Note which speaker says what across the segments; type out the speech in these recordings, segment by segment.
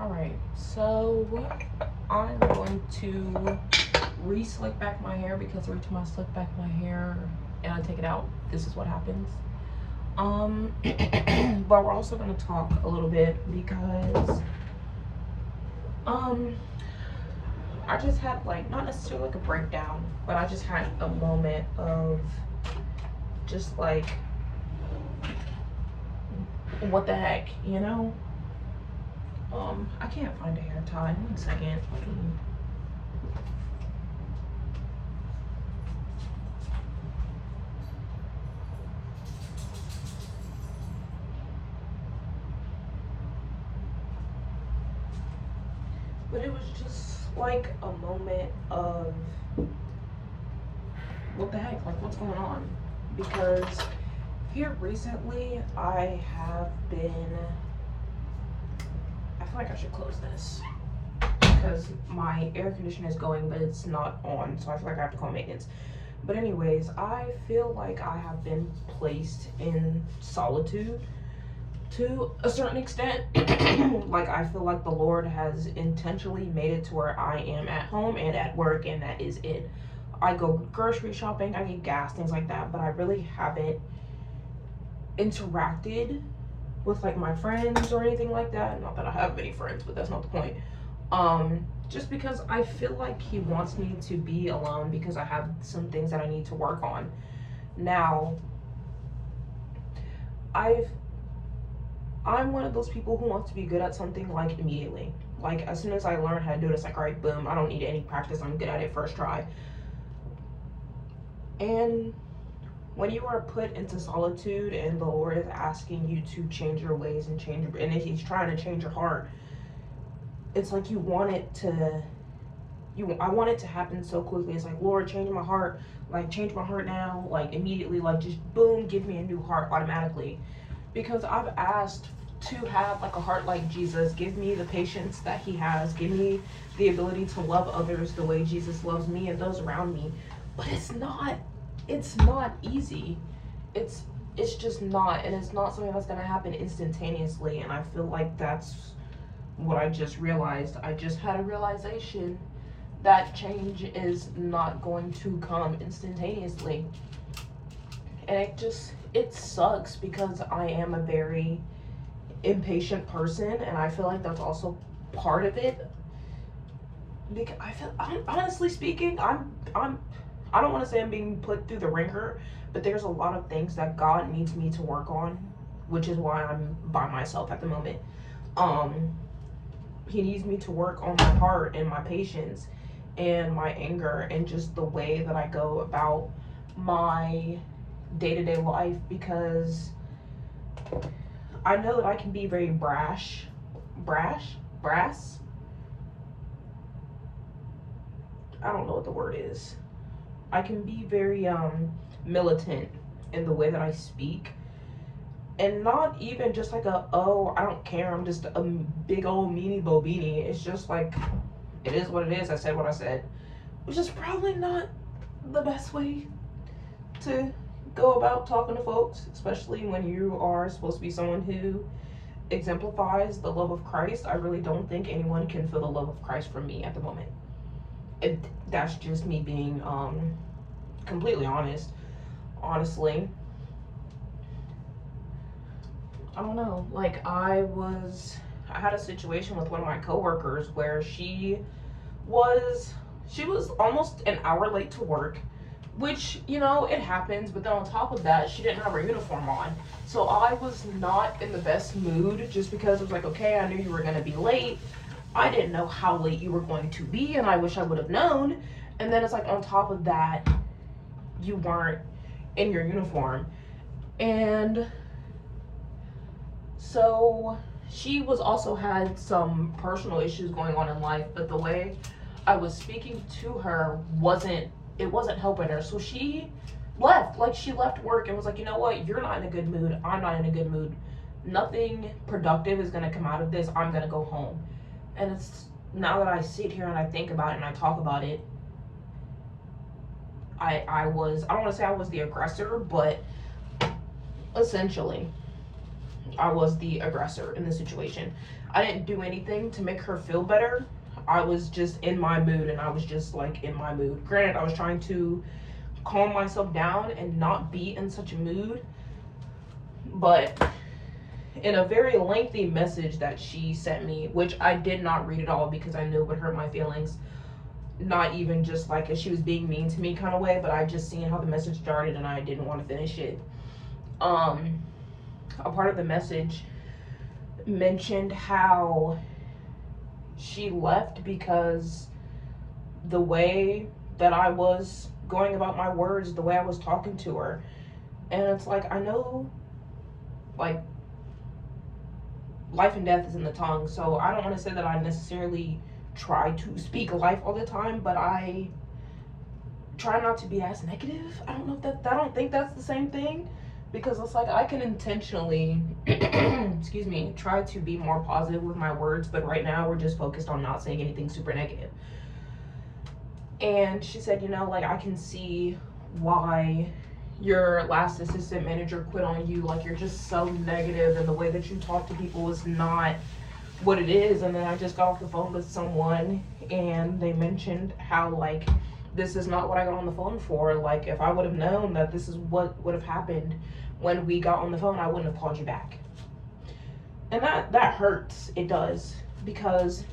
Speaker 1: Alright, so I'm going to re-slick back my hair because every time I slick back my hair and I take it out, this is what happens. But we're also gonna talk a little bit because um I just had like not necessarily like a breakdown, but I just had a moment of just like what the heck, you know? I can't find a hair tie. 1 second. But it was just like a moment of what the heck, like what's going on? Because here recently I have been, I feel like I should close this because my air conditioner is going but it's not on, so I feel like I have to call maintenance. But anyways, I feel like I have been placed in solitude to a certain extent. Like I feel like the Lord has intentionally made it to where I am at home and at work, and that is it. I go grocery shopping, I get gas, things like that, but I really haven't interacted with like my friends or anything like that. Not that I have many friends, but that's not the point. Just because I feel like he wants me to be alone because I have some things that I need to work on. Now, I'm one of those people who wants to be good at something like immediately. Like as soon as I learn how to do it, it's like, all right, boom, I don't need any practice. I'm good at it first try. And when you are put into solitude and the Lord is asking you to change your ways and and he's trying to change your heart, it's like you want it to, I want it to happen so quickly. It's like, Lord, change my heart, like change my heart now, like immediately, like just boom, give me a new heart automatically. Because I've asked to have like a heart like Jesus, give me the patience that he has, give me the ability to love others the way Jesus loves me and those around me. But it's not easy. It's just not, and it's not something that's gonna happen instantaneously. And I feel like that's what I just realized. I just had a realization that change is not going to come instantaneously. And it sucks because I am a very impatient person, and I feel like that's also part of it. Because honestly speaking, I don't want to say I'm being put through the ringer, but there's a lot of things that God needs me to work on, which is why I'm by myself at the moment. He needs me to work on my heart and my patience and my anger and just the way that I go about my day-to-day life, because I know that I can be very brass. I don't know what the word is. I can be very militant in the way that I speak, and not even just like oh, I don't care, I'm just a big old meanie bobini. It's just like, it is what it is. I said what I said, which is probably not the best way to go about talking to folks, especially when you are supposed to be someone who exemplifies the love of Christ. I really don't think anyone can feel the love of Christ from me at the moment. That's just me being completely honest. Honestly, I don't know. Like I had a situation with one of my coworkers where she was almost an hour late to work, which, you know, it happens. But then on top of that, she didn't have her uniform on, so I was not in the best mood, just because it was like, okay, I knew you were going to be late. I didn't know how late you were going to be, and I wish I would have known. And then it's like, on top of that, you weren't in your uniform. And so she was also had some personal issues going on in life, but the way I was speaking to her wasn't helping her. So she left. Like, she left work and was like, you know what, you're not in a good mood, I'm not in a good mood, nothing productive is going to come out of this, I'm going to go home. And it's, now that I sit here and I think about it and I talk about it, I don't want to say I was the aggressor, but essentially I was the aggressor in this situation. I didn't do anything to make her feel better. I was just in my mood, and I was just like in my mood. Granted, I was trying to calm myself down and not be in such a mood, but in a very lengthy message that she sent me, which I did not read at all because I knew it would hurt my feelings, not even just like if she was being mean to me kind of way, but I just seen how the message started and I didn't want to finish it. A part of the message mentioned how she left because the way that I was going about my words, the way I was talking to her, and it's like, I know, like, life and death is in the tongue, so I don't want to say that I necessarily try to speak life all the time, but I try not to be as negative. I don't know if that, I don't think that's the same thing, because it's like I can intentionally excuse me, try to be more positive with my words, but right now we're just focused on not saying anything super negative. And she said, you know, like, I can see why your last assistant manager quit on you. Like, you're just so negative, and the way that you talk to people is not what it is. And then I just got off the phone with someone, and they mentioned how, like, this is not what I got on the phone for. Like, if I would have known that this is what would have happened when we got on the phone, I wouldn't have called you back. And that hurts. It does. Because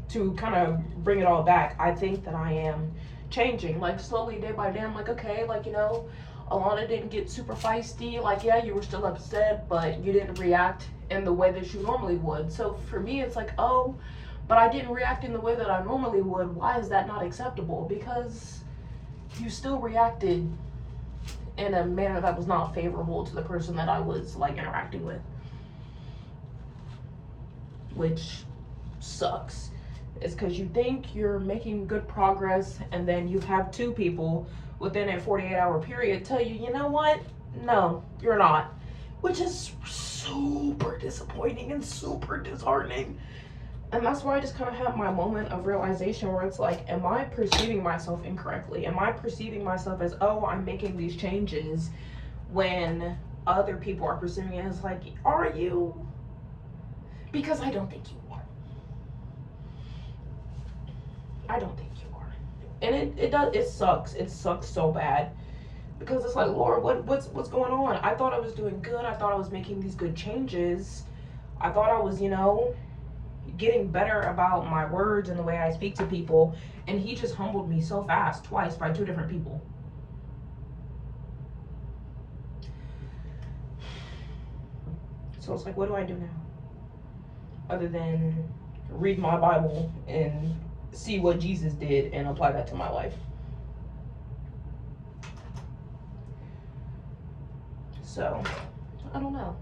Speaker 1: to kind of bring it all back, I think that I am changing, like, slowly, day by day. I'm like, okay, like, you know, Alana didn't get super feisty. Like, yeah, you were still upset, but you didn't react in the way that you normally would. So for me, it's like, oh, but I didn't react in the way that I normally would. Why is that not acceptable? Because you still reacted in a manner that was not favorable to the person that I was, like, interacting with, which sucks. It's because you think you're making good progress, and then you have two people within a 48-hour period tell you, you know what? No, you're not. Which is super disappointing and super disheartening. And that's why I just kind of have my moment of realization where it's like, am I perceiving myself incorrectly? Am I perceiving myself as, oh, I'm making these changes, when other people are perceiving it as like, are you? Because I don't think you are. I don't think you are. And it sucks. It sucks so bad. Because it's like, Lord, what's going on? I thought I was doing good. I thought I was making these good changes. I thought I was, you know, getting better about my words and the way I speak to people. And he just humbled me so fast, twice, by two different people. So it's like, what do I do now? Other than read my Bible and see what Jesus did and apply that to my life. So, I don't know.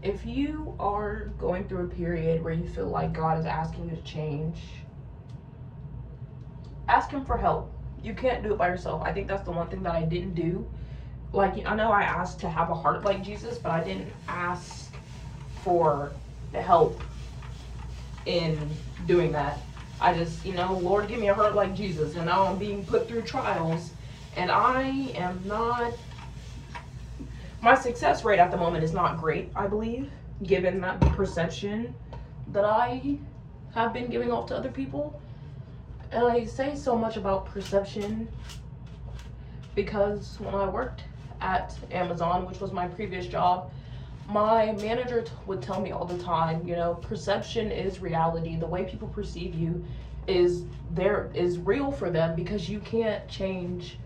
Speaker 1: If you are going through a period where you feel like God is asking you to change, ask him for help. You can't do it by yourself. I think that's the one thing that I didn't do. Like, I know I asked to have a heart like Jesus, but I didn't ask for the help in doing that. I just, you know, Lord, give me a heart like Jesus, and now I'm being put through trials, and I am not, my success rate at the moment is not great, I believe, given that the perception that I have been giving off to other people. And I say so much about perception because when I worked at Amazon, which was my previous job, my manager would tell me all the time, you know, perception is reality. The way people perceive you is real for them, because you can't change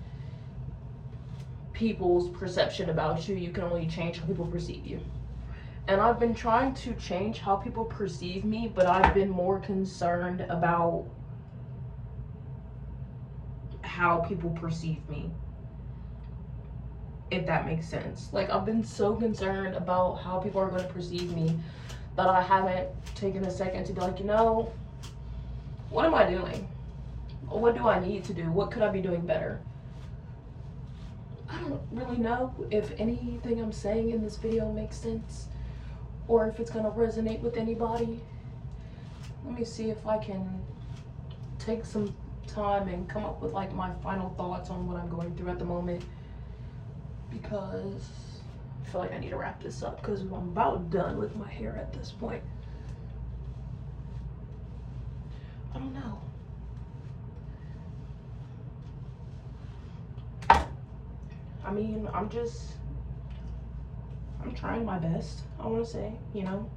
Speaker 1: people's perception about you. You can only change how people perceive you. And I've been trying to change how people perceive me, but I've been more concerned about how people perceive me, if that makes sense. Like, I've been so concerned about how people are going to perceive me that I haven't taken a second to be like, you know, what am I doing? What do I need to do? What could I be doing better? I don't really know if anything I'm saying in this video makes sense, or if it's going to resonate with anybody. Let me see if I can take some time and come up with, like, my final thoughts on what I'm going through at the moment, because I feel like I need to wrap this up because I'm about done with my hair at this point. I don't know. I mean, I'm trying my best, I want to say, you know.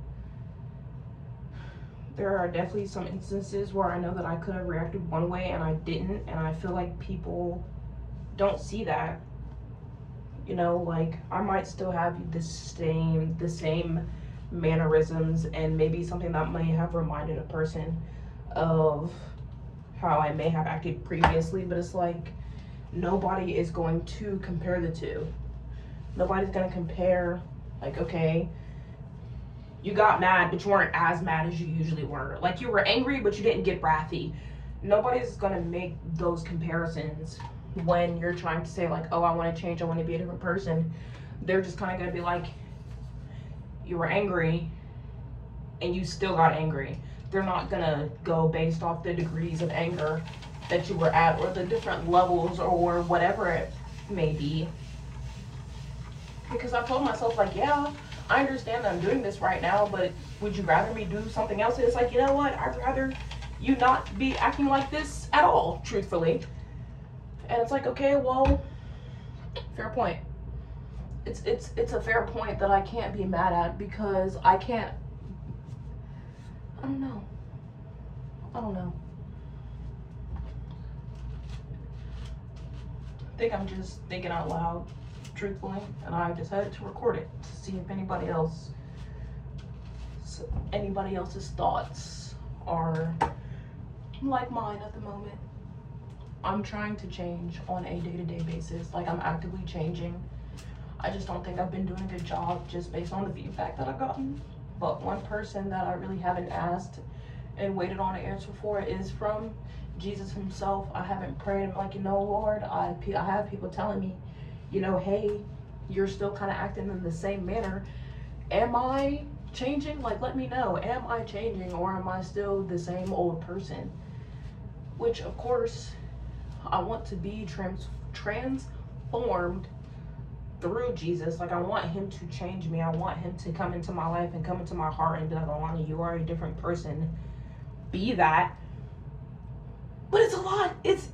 Speaker 1: There are definitely some instances where I know that I could have reacted one way and I didn't, and I feel like people don't see that. You know, like, I might still have the same mannerisms and maybe something that may have reminded a person of how I may have acted previously, but it's like nobody is going to compare the two. Nobody's going to compare, like, okay, you got mad, but you weren't as mad as you usually were. Like, you were angry, but you didn't get wrathy. Nobody's going to make those comparisons when you're trying to say, like, oh, I want to change, I want to be a different person. They're just kind of going to be like, you were angry, and you still got angry. They're not going to go based off the degrees of anger that you were at or the different levels or whatever it may be. Because I told myself, like, yeah, I understand that I'm doing this right now, but would you rather me do something else? And it's like, you know what? I'd rather you not be acting like this at all, truthfully. And it's like, okay, well, fair point. It's a fair point that I can't be mad at because I can't. I don't know. I think I'm just thinking out loud, truthfully, and I decided to record it to see if anybody else's thoughts are like mine at the moment. I'm trying to change on a day-to-day basis. Like, I'm actively changing. I just don't think I've been doing a good job just based on the feedback that I've gotten. But one person that I really haven't asked and waited on an answer for is from Jesus himself. I haven't prayed. I'm like, you know, Lord, I have people telling me, you know, hey, you're still kind of acting in the same manner. Am I changing? Like, let me know. Am I changing, or am I still the same old person? Which, of course, I want to be transformed through Jesus. Like, I want him to change me. I want him to come into my life and come into my heart and be like, Alana, you are a different person. Be that. But it's a lot. It's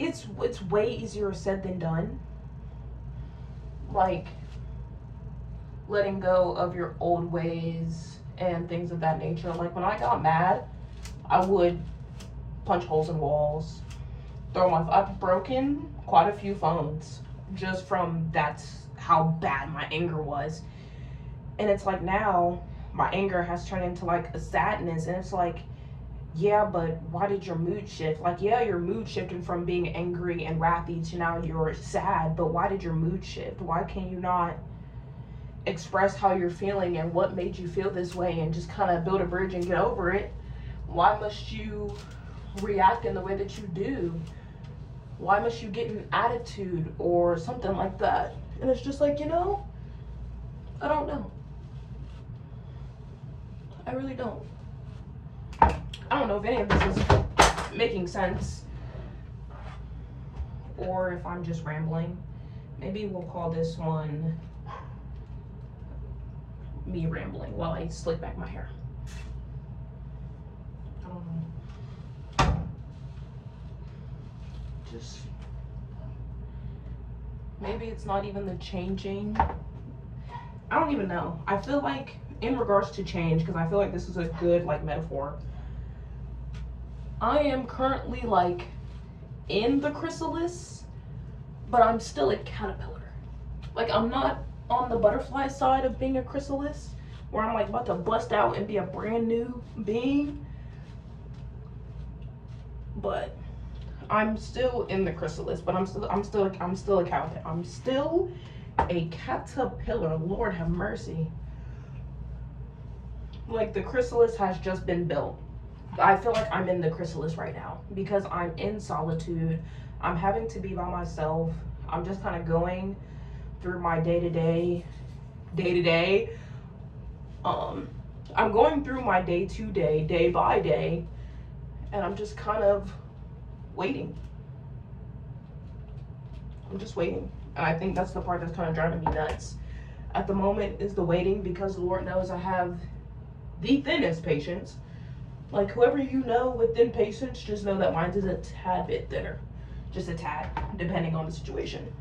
Speaker 1: way easier said than done. Like, letting go of your old ways and things of that nature. Like, when I got mad, I would punch holes in walls, I've broken quite a few phones just from that's how bad my anger was. And it's like, now my anger has turned into like a sadness, and it's like, yeah, but why did your mood shift? Like, yeah, your mood shifted from being angry and wrathy to now you're sad, but why did your mood shift? Why can you not express how you're feeling and what made you feel this way and just kind of build a bridge and get over it? Why must you react in the way that you do? Why must you get an attitude or something like that? And it's just like, you know, I don't know. I really don't. I don't know if any of this is making sense or if I'm just rambling. Maybe we'll call this one me rambling while I slick back my hair. I don't know. Just, maybe it's not even the changing. I don't even know. I feel like in regards to change, because I feel like this is a good like metaphor, I am currently like in the chrysalis, but I'm still a caterpillar. Like, I'm not on the butterfly side of being a chrysalis where I'm like about to bust out and be a brand new being, but I'm still in the chrysalis. But I'm still a caterpillar. I'm still a caterpillar. Lord have mercy. Like, the chrysalis has just been built. I feel like I'm in the chrysalis right now because I'm in solitude. I'm having to be by myself. I'm just kind of going through my day-to-day. I'm going through my day-to-day, day by day, and I'm just kind of waiting. I'm just waiting. And I think that's the part that's kind of driving me nuts at the moment, is the waiting, because Lord knows I have the thinnest patience. Like, whoever you know with thin patience, just know that mine is a tad bit thinner. Just a tad, depending on the situation.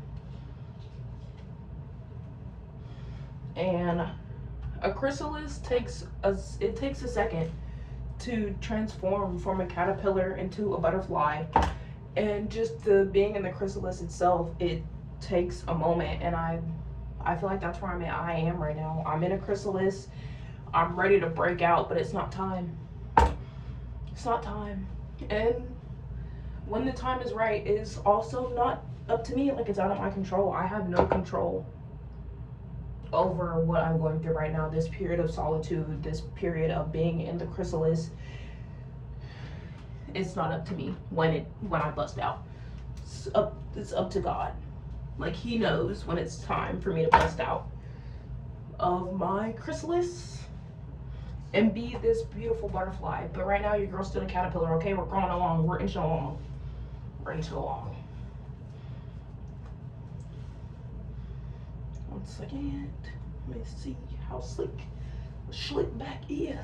Speaker 1: And a chrysalis takes a second to transform from a caterpillar into a butterfly. And just the being in the chrysalis itself, it takes a moment. And I feel like that's where I am right now. I'm in a chrysalis. I'm ready to break out, but it's not time. It's not time. And when the time is right is also not up to me. Like, it's out of my control. I have no control over what I'm going through right now. This period of solitude, this period of being in the chrysalis, it's not up to me when I bust out. It's up to God. Like, he knows when it's time for me to bust out of my chrysalis and be this beautiful butterfly. But right now, your girl's still a caterpillar, okay? We're going along. We're inching along. We're inching along. One second. Let me see how slick back is.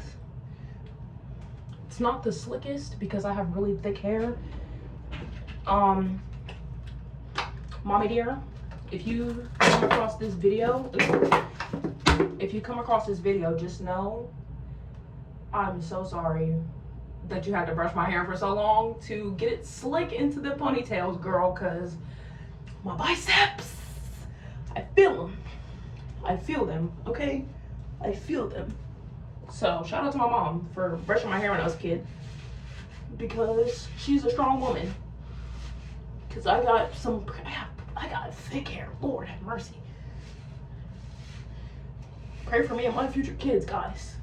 Speaker 1: It's not the slickest because I have really thick hair. Mommy dear, if you come across this video, just know I'm so sorry that you had to brush my hair for so long to get it slick into the ponytails, girl, because my biceps, I feel them, okay? I feel them. So shout out to my mom for brushing my hair when I was a kid, because she's a strong woman. Because I got thick hair. Lord have mercy. Pray for me and my future kids, guys.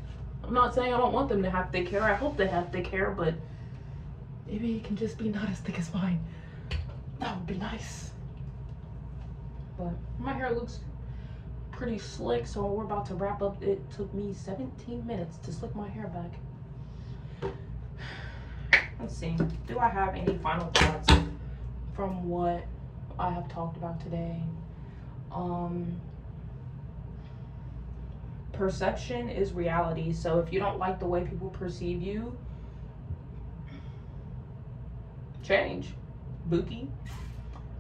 Speaker 1: I'm not saying I don't want them to have thick hair. I hope they have thick hair, but maybe it can just be not as thick as mine. That would be nice. But my hair looks pretty slick, so we're about to wrap up. It took me 17 minutes to slick my hair back. Let's see. Do I have any final thoughts from what I have talked about today? Perception is reality. So if you don't like the way people perceive you, change. Buki.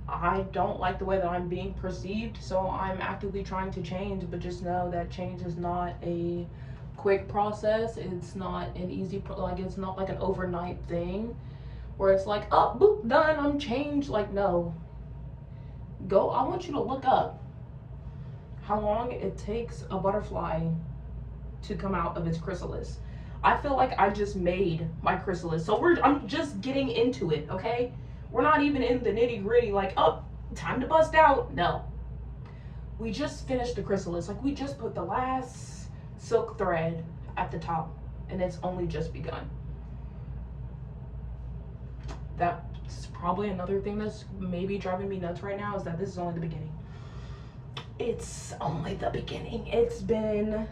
Speaker 1: I don't like the way that I'm being perceived, so I'm actively trying to change, but just know that change is not a quick process. It's not an easy, it's not like an overnight thing where it's like, oh, boop, done, I'm changed. Like, no. I want you to look up how long it takes a butterfly to come out of its chrysalis. I feel like I just made my chrysalis, so I'm just getting into it, okay? We're not even in the nitty gritty, like, oh, time to bust out. No. We just finished the chrysalis. Like, we just put the last silk thread at the top, and it's only just begun. That's probably another thing that's maybe driving me nuts right now, is that this is only the beginning. It's only the beginning. It's been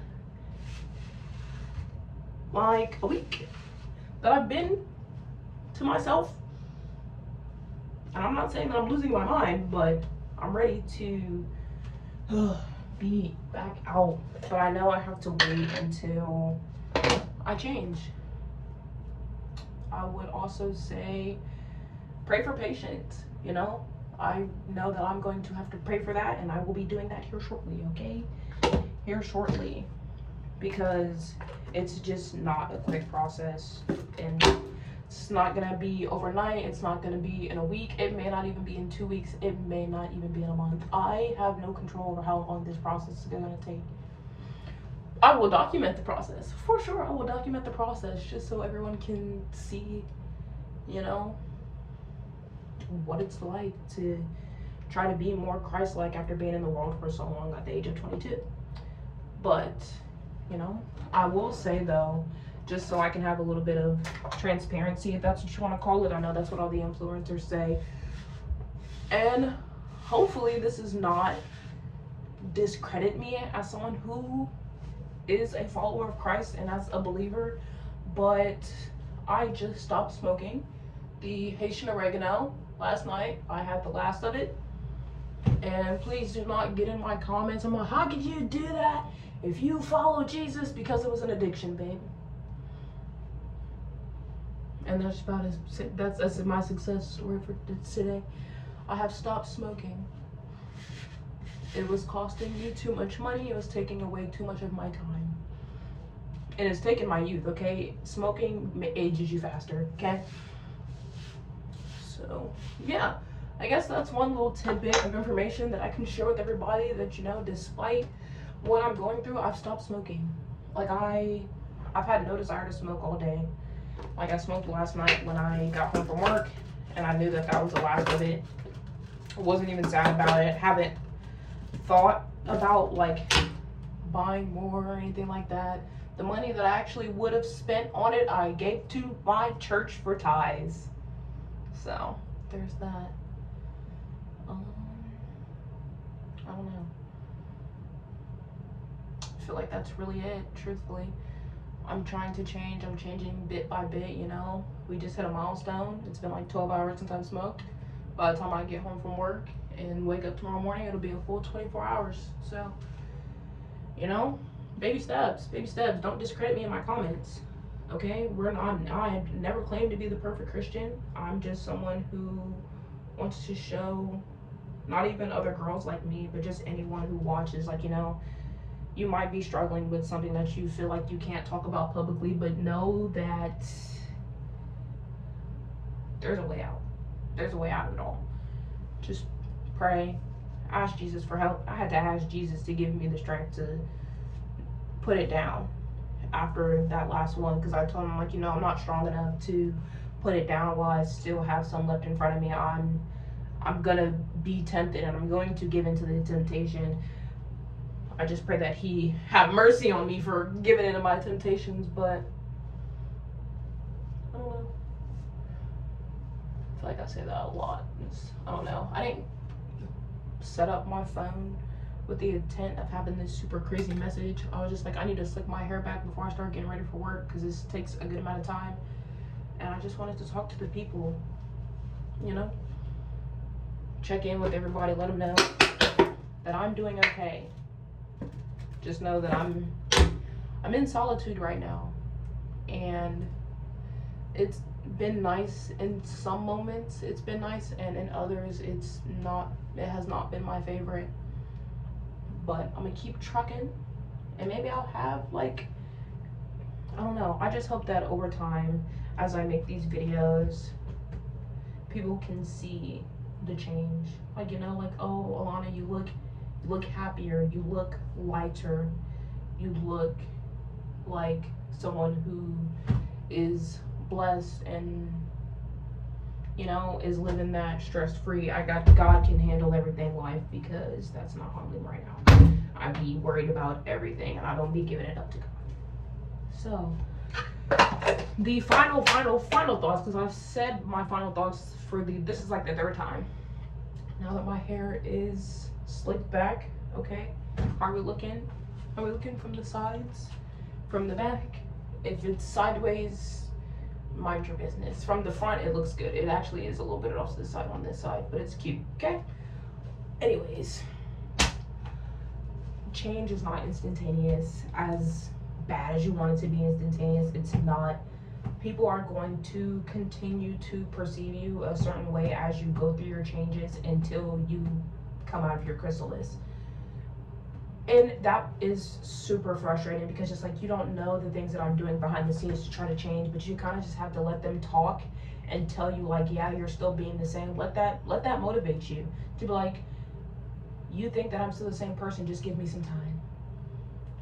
Speaker 1: like a week that I've been to myself. And I'm not saying that I'm losing my mind, but I'm ready to be back out. But I know I have to wait until I change. I would also say pray for patience, you know? I know that I'm going to have to pray for that, and I will be doing that here shortly, okay? Here shortly. Because it's just not a quick process, and it's not gonna be overnight. It's not gonna be in a week. It may not even be in 2 weeks. It may not even be in a month. I have no control over how long this process is gonna take. I will document the process. For sure, I will document the process just so everyone can see, you know, what it's like to try to be more Christ-like after being in the world for so long at the age of 22. But, you know, I will say though, just so I can have a little bit of transparency, if that's what you want to call it. I know that's what all the influencers say. And hopefully this does not discredit me as someone who is a follower of Christ and as a believer, but I just stopped smoking the Haitian oregano last night. I had the last of it. And please do not get in my comments. I'm like, how could you do that if you follow Jesus? Because it was an addiction, babe. And that's my success story for today. I have stopped smoking. It was costing me too much money. It was taking away too much of my time. And it's taking my youth, okay? Smoking ages you faster, okay? So, yeah. I guess that's one little tidbit of information that I can share with everybody, that, you know, despite what I'm going through, I've stopped smoking. Like, I've had no desire to smoke all day. Like, I smoked last night when I got home from work, and I knew that was the last of it. I wasn't even sad about it. Haven't thought about, like, buying more or anything like that. The money that I actually would have spent on it, I gave to my church for tithes. So, there's that. I don't know. I feel like that's really it, truthfully. I'm trying to change. I'm changing bit by bit, you know. We just hit a milestone. It's been like 12 hours since I've smoked. By the time I get home from work and wake up tomorrow morning, it'll be a full 24 hours. So, you know, baby steps, baby steps. Don't discredit me in my comments, okay? I never claimed to be the perfect Christian. I'm just someone who wants to show, not even other girls like me, but just anyone who watches, like, you know, you might be struggling with something that you feel like you can't talk about publicly, but know that there's a way out. There's a way out of it all. Just pray, ask Jesus for help. I had to ask Jesus to give me the strength to put it down after that last one, because I told him, like, you know, I'm not strong enough to put it down while I still have some left in front of me. I'm gonna be tempted, and I'm going to give into the temptation. I just pray that he have mercy on me for giving into my temptations, but I don't know. I feel like I say that a lot. I don't know. I didn't set up my phone with the intent of having this super crazy message. I was just like, I need to slick my hair back before I start getting ready for work, because this takes a good amount of time. And I just wanted to talk to the people, you know? Check in with everybody, let them know that I'm doing okay. Just know that I'm in solitude right now, and it's been nice in some moments. It's been nice, and in others it has not been my favorite. But I'm gonna keep trucking, and maybe I'll have, like, I don't know. I just hope that over time, as I make these videos, people can see the change. Like, you know, like, oh, Alana, you look happier, you look lighter, you look like someone who is blessed and, you know, is living that stress-free. God can handle everything in life, because that's not how I live right now. I be worried about everything, and I don't be giving it up to God. So, the final thoughts, because I've said my final thoughts this is like the third time. Now that my hair is slicked back, okay, are we looking from the sides, from the back? If it's sideways, mind your business. From the front, it looks good. It actually is a little bit off to the side on this side, but it's cute, okay? Anyways, change is not instantaneous. As bad as you want it to be instantaneous, it's not. People are going to continue to perceive you a certain way as you go through your changes until you come out of your chrysalis. And that is super frustrating, because just like, you don't know the things that I'm doing behind the scenes to try to change, but you kind of just have to let them talk and tell you, like, yeah, you're still being the same. Let that motivate you to be like, you think that I'm still the same person, just give me some time.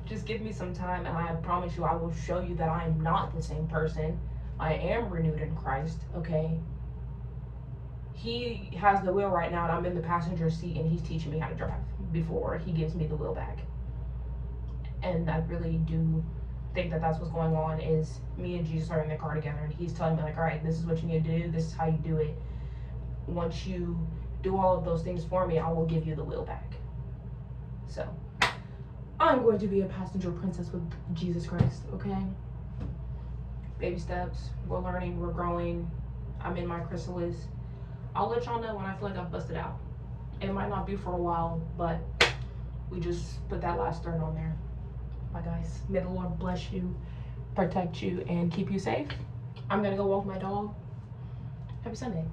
Speaker 1: Just give me some time, and I promise you, I will show you that I am not the same person. I am renewed in Christ, okay? He has the wheel right now, and I'm in the passenger seat, and he's teaching me how to drive before he gives me the wheel back. And I really do think that that's what's going on, is me and Jesus are in the car together, and he's telling me, like, all right, this is what you need to do, this is how you do it. Once you do all of those things for me, I will give you the wheel back. So, I'm going to be a passenger princess with Jesus Christ, okay? Baby steps, we're learning, we're growing. I'm in my chrysalis. I'll let y'all know when I feel like I've busted out. It might not be for a while, but we just put that last third on there. Bye, guys. May the Lord bless you, protect you, and keep you safe.
Speaker 2: I'm gonna go walk my dog. Happy Sunday.